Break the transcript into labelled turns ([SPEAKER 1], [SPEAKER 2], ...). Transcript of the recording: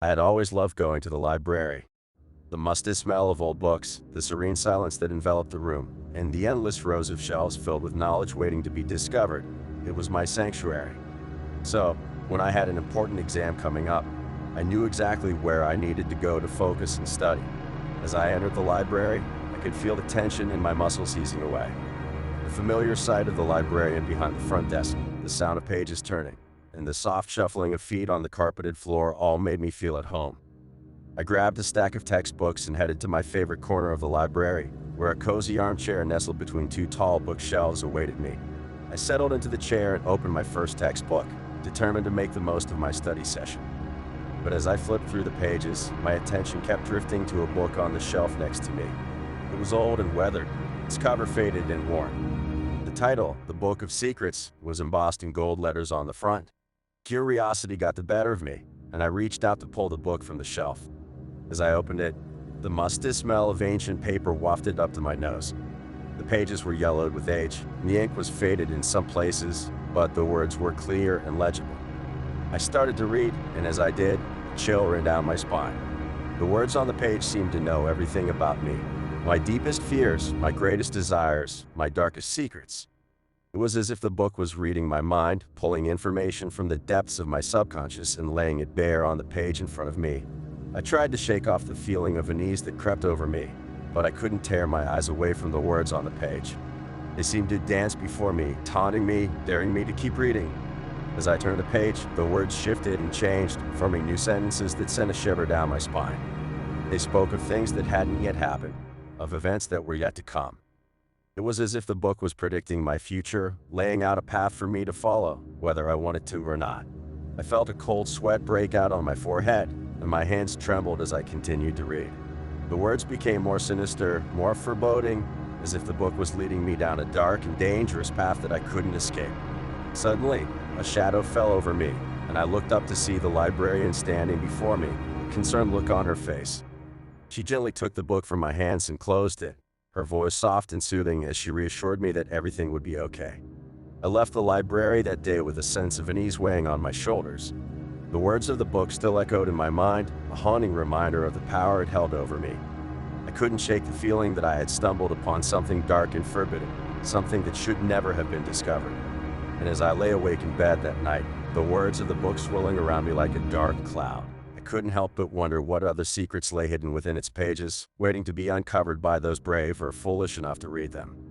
[SPEAKER 1] I had always loved going to the library. The musty smell of old books, the serene silence that enveloped the room, and the endless rows of shelves filled with knowledge waiting to be discovered. It was my sanctuary. So, when I had an important exam coming up, I knew exactly where I needed to go to focus and study. As I entered the library, I could feel the tension in my muscles easing away. The familiar sight of the librarian behind the front desk, the sound of pages turning, and the soft shuffling of feet on the carpeted floor all made me feel at home. I grabbed a stack of textbooks and headed to my favorite corner of the library, where a cozy armchair nestled between two tall bookshelves awaited me. I settled into the chair and opened my first textbook, determined to make the most of my study session. But as I flipped through the pages, my attention kept drifting to a book on the shelf next to me. It was old and weathered, its cover faded and worn. The title, The Book of Secrets, was embossed in gold letters on the front. Curiosity got the better of me, and I reached out to pull the book from the shelf. As I opened it, the musty smell of ancient paper wafted up to my nose. The pages were yellowed with age, and the ink was faded in some places, but the words were clear and legible. I started to read, and as I did, a chill ran down my spine. The words on the page seemed to know everything about me. My deepest fears, my greatest desires, my darkest secrets. It was as if the book was reading my mind, pulling information from the depths of my subconscious and laying it bare on the page in front of me. I tried to shake off the feeling of unease that crept over me, but I couldn't tear my eyes away from the words on the page. They seemed to dance before me, taunting me, daring me to keep reading. As I turned the page, the words shifted and changed, forming new sentences that sent a shiver down my spine. They spoke of things that hadn't yet happened, of events that were yet to come. It was as if the book was predicting my future, laying out a path for me to follow, whether I wanted to or not. I felt a cold sweat break out on my forehead, and my hands trembled as I continued to read. The words became more sinister, more foreboding, as if the book was leading me down a dark and dangerous path that I couldn't escape. Suddenly, a shadow fell over me, and I looked up to see the librarian standing before me, a concerned look on her face. She gently took the book from my hands and closed it, her voice soft and soothing as she reassured me that everything would be okay. I left the library that day with a sense of unease weighing on my shoulders. The words of the book still echoed in my mind, a haunting reminder of the power it held over me. I couldn't shake the feeling that I had stumbled upon something dark and forbidden, something that should never have been discovered. And as I lay awake in bed that night, the words of the book swirling around me like a dark cloud, I couldn't help but wonder what other secrets lay hidden within its pages, waiting to be uncovered by those brave or foolish enough to read them.